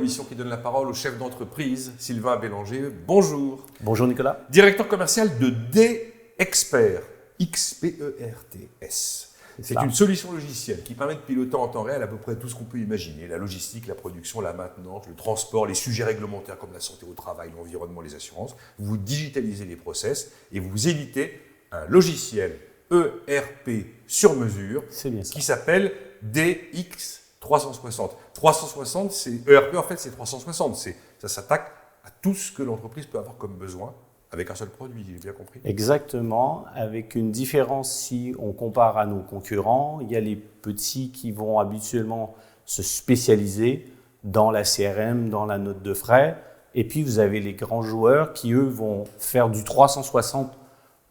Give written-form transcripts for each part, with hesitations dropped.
l'émission qui donne la parole au chef d'entreprise, Sylvain Bélanger. Bonjour. Bonjour Nicolas. Directeur commercial de D-Expert, XPERTS. C'est une solution logicielle qui permet de piloter en temps réel à peu près tout ce qu'on peut imaginer. La logistique, la production, la maintenance, le transport, les sujets réglementaires comme la santé au travail, l'environnement, les assurances. Vous digitalisez les process et vous éditez un logiciel ERP sur mesure qui s'appelle DX360. 360, c'est ERP en fait, c'est 360. Ça s'attaque à tout ce que l'entreprise peut avoir comme besoin avec un seul produit, j'ai bien compris. Exactement, avec une différence si on compare à nos concurrents. Il y a les petits qui vont habituellement se spécialiser dans la CRM, dans la note de frais. Et puis vous avez les grands joueurs qui, eux, vont faire du 360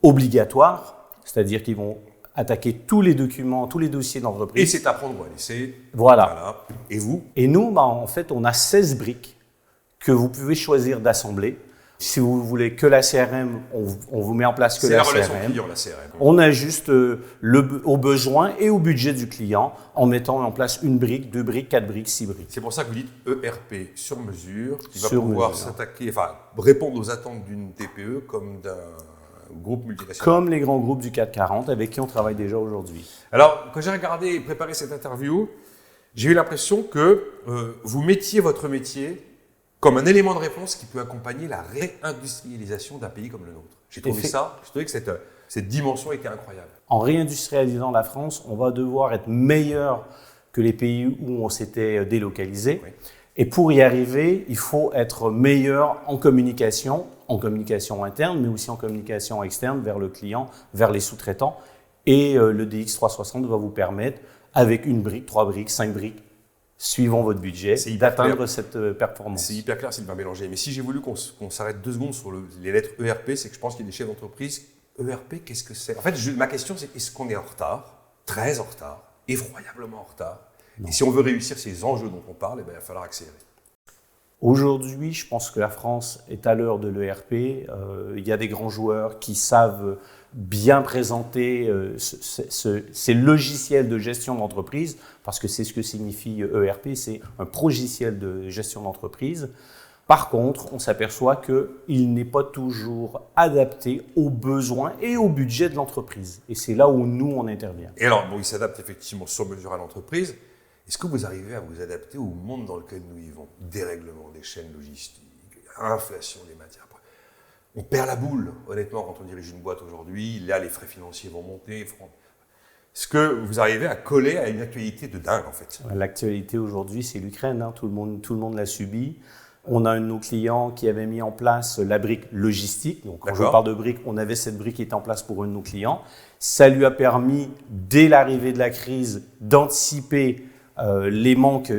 obligatoire, c'est-à-dire qu'ils vont attaquer tous les documents, tous les dossiers d'entreprise. Et c'est à prendre ou à laisser. Voilà. Et vous? Et nous, en fait, on a 16 briques que vous pouvez choisir d'assembler. Si vous voulez que la CRM, on vous met en place que la CRM. C'est la relation client, la CRM. On ajuste au besoin et au budget du client en mettant en place une brique, 2 briques, 4 briques, 6 briques. C'est pour ça que vous dites ERP sur mesure, qui va pouvoir s'attaquer, enfin répondre aux attentes d'une TPE comme d'un groupe multinational. Comme les grands groupes du CAC 40 avec qui on travaille déjà aujourd'hui. Alors, quand j'ai regardé et préparé cette interview, j'ai eu l'impression que vous mettiez votre métier comme un élément de réponse qui peut accompagner la réindustrialisation d'un pays comme le nôtre. J'ai trouvé que cette dimension était incroyable. En réindustrialisant la France, on va devoir être meilleur que les pays où on s'était délocalisé. Oui. Et pour y arriver, il faut être meilleur en communication interne, mais aussi en communication externe vers le client, vers les sous-traitants. Et le DX360 va vous permettre, avec une brique, 3 briques, 5 briques, suivant votre budget, d'atteindre cette performance. C'est hyper clair, Sylvain Bélanger. Mais si j'ai voulu qu'on s'arrête 2 secondes sur les lettres ERP, c'est que je pense qu'il y a des chefs d'entreprise. ERP, qu'est-ce que c'est? En fait, ma question, c'est est-ce qu'on est en retard? Très en retard, effroyablement en retard. Non. Et si on veut réussir ces enjeux dont on parle, il va falloir accélérer. Aujourd'hui, je pense que la France est à l'heure de l'ERP. Il y a des grands joueurs qui savent bien présenter ces logiciels de gestion d'entreprise, parce que c'est ce que signifie ERP, c'est un progiciel de gestion d'entreprise. Par contre, on s'aperçoit qu'il n'est pas toujours adapté aux besoins et au budget de l'entreprise. Et c'est là où nous, on intervient. Et alors, il s'adapte effectivement sur mesure à l'entreprise. Est-ce que vous arrivez à vous adapter au monde dans lequel nous vivons? Dérèglement des chaînes logistiques, inflation des matières. On perd la boule, honnêtement, quand on dirige une boîte aujourd'hui. Là, les frais financiers vont monter. Est-ce que vous arrivez à coller à une actualité de dingue, en fait? L'actualité aujourd'hui, c'est l'Ukraine. Tout le monde l'a subi. On a un de nos clients qui avait mis en place la brique logistique. Donc, quand je parle de brique, on avait cette brique qui était en place pour un de nos clients. Ça lui a permis, dès l'arrivée de la crise, d'anticiper les manques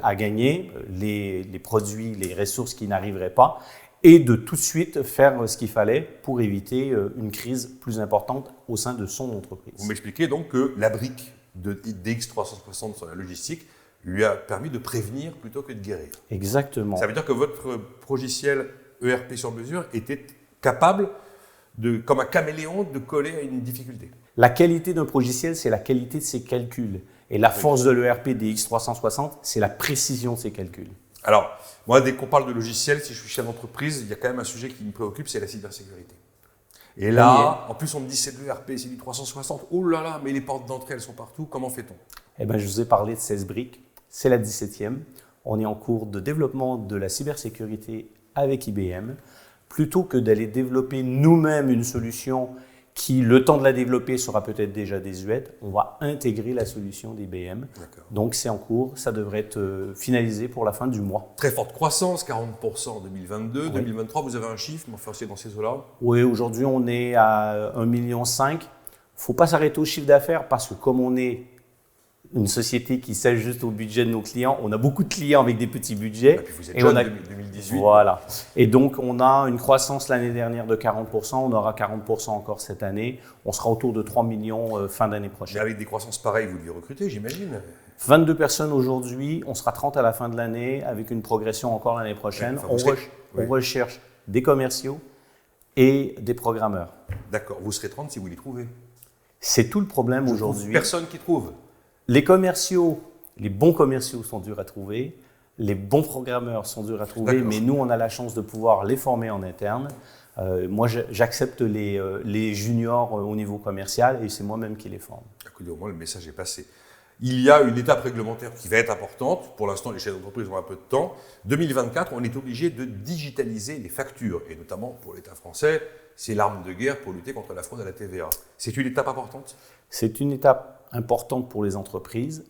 à gagner, les produits, les ressources qui n'arriveraient pas, et de tout de suite faire ce qu'il fallait pour éviter une crise plus importante au sein de son entreprise. Vous m'expliquez donc que la brique de DX360 sur la logistique lui a permis de prévenir plutôt que de guérir. Exactement. Ça veut dire que votre progiciel ERP sur mesure était capable, comme un caméléon, de coller à une difficulté. La qualité d'un progiciel, c'est la qualité de ses calculs. Et la force de l'ERP DX360, c'est la précision de ses calculs. Alors, moi, dès qu'on parle de logiciel, si je suis chef d'entreprise, il y a quand même un sujet qui me préoccupe, c'est la cybersécurité. Et là, en plus, on me dit c'est de l'ERP, c'est du 360. Oh là là, mais les portes d'entrée, elles sont partout. Comment fait-on? Eh bien, je vous ai parlé de 16 briques. C'est la 17e. On est en cours de développement de la cybersécurité avec IBM. Plutôt que d'aller développer nous-mêmes une solution qui, le temps de la développer, sera peut-être déjà désuète, on va intégrer la solution d'IBM. Donc, c'est en cours. Ça devrait être finalisé pour la fin du mois. Très forte croissance, 40% en 2022. Oui. 2023, vous avez un chiffre, mais enfin, c'est dans ces eaux-là? Oui, aujourd'hui, on est à 1,5 million. Il ne faut pas s'arrêter au chiffre d'affaires parce que comme on est une société qui s'ajuste au budget de nos clients, on a beaucoup de clients avec des petits budgets. Et puis vous êtes jeune, 2018. Voilà. Et donc, on a une croissance l'année dernière de 40%. On aura 40% encore cette année. On sera autour de 3 millions fin d'année prochaine. Mais avec des croissances pareilles, vous devez recruter, j'imagine? 22 personnes aujourd'hui. On sera 30 à la fin de l'année avec une progression encore l'année prochaine. Oui, on recherche des commerciaux et des programmeurs. D'accord. Vous serez 30 si vous les trouvez. C'est tout le problème aujourd'hui. Personne qui trouve. Les commerciaux, les bons commerciaux sont durs à trouver. les bons programmeurs sont durs à trouver, mais nous, on a la chance de pouvoir les former en interne. Moi, j'accepte les juniors au niveau commercial et c'est moi-même qui les forme. Écoutez, au moins, le message est passé. Il y a une étape réglementaire qui va être importante. Pour l'instant, les chefs d'entreprise ont un peu de temps. 2024, on est obligé de digitaliser les factures. Et notamment pour l'État français, c'est l'arme de guerre pour lutter contre la fraude à la TVA. C'est une étape importante? C'est une étape importante pour les entreprises.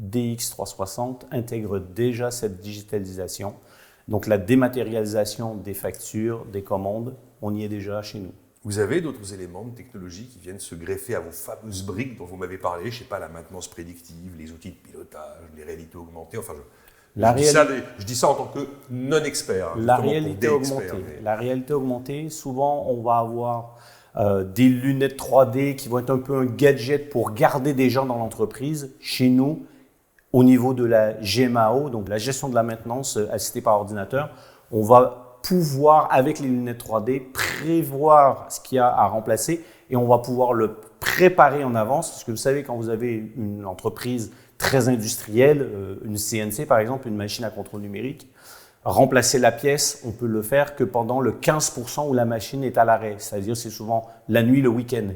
DX360 intègre déjà cette digitalisation. Donc la dématérialisation des factures, des commandes, on y est déjà chez nous. Vous avez d'autres éléments de technologie qui viennent se greffer à vos fameuses briques dont vous m'avez parlé, je ne sais pas, la maintenance prédictive, les outils de pilotage, les réalités augmentées, enfin je dis ça en tant que non-expert. La réalité augmentée, souvent on va avoir des lunettes 3D qui vont être un peu un gadget pour garder des gens dans l'entreprise. Chez nous, au niveau de la GMAO, donc la gestion de la maintenance assistée par ordinateur, on va pouvoir, avec les lunettes 3D, prévoir ce qu'il y a à remplacer et on va pouvoir le préparer en avance. Parce que vous savez, quand vous avez une entreprise très industrielle, une CNC par exemple, une machine à contrôle numérique, remplacer la pièce, on peut le faire que pendant le 15% où la machine est à l'arrêt. C'est-à-dire c'est souvent la nuit, le week-end.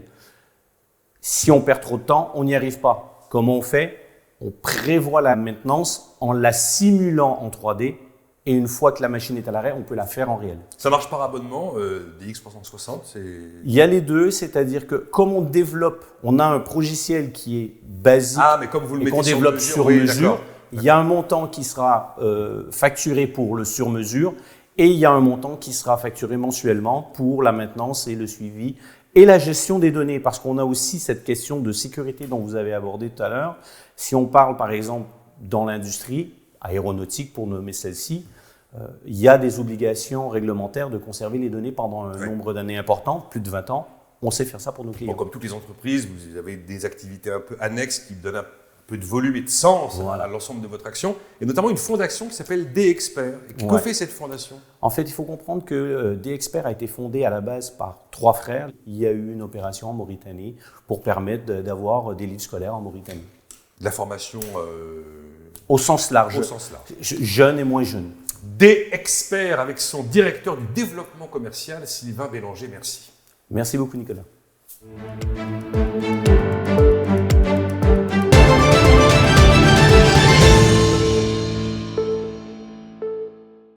Si on perd trop de temps, on n'y arrive pas. Comment on fait? On prévoit la maintenance en la simulant en 3D. Et une fois que la machine est à l'arrêt, on peut la faire en réel. Ça marche par abonnement, DX360 Il y a les deux, c'est-à-dire que comme on développe, on a un logiciel qui est basique mais comme vous le mettez qu'on développe sur mesure, d'accord. Il y a un montant qui sera facturé pour le sur-mesure et il y a un montant qui sera facturé mensuellement pour la maintenance et le suivi et la gestion des données. Parce qu'on a aussi cette question de sécurité dont vous avez abordé tout à l'heure. Si on parle par exemple dans l'industrie aéronautique, pour nommer celle-ci, il y a des obligations réglementaires de conserver les données pendant un nombre d'années important, plus de 20 ans. On sait faire ça pour nos clients. Bon, comme toutes les entreprises, vous avez des activités un peu annexes qui donnent un peu de volume et de sens à l'ensemble de votre action, et notamment une fondation qui s'appelle D-Expert. Que fait cette fondation? En fait, il faut comprendre que D-Expert a été fondé à la base par 3 frères. Il y a eu une opération en Mauritanie pour permettre d'avoir des livres scolaires en Mauritanie. De la formation au sens large. Au sens large. Jeune et moins jeune. D-Expert avec son directeur du développement commercial, Sylvain Bélanger. Merci. Merci beaucoup, Nicolas.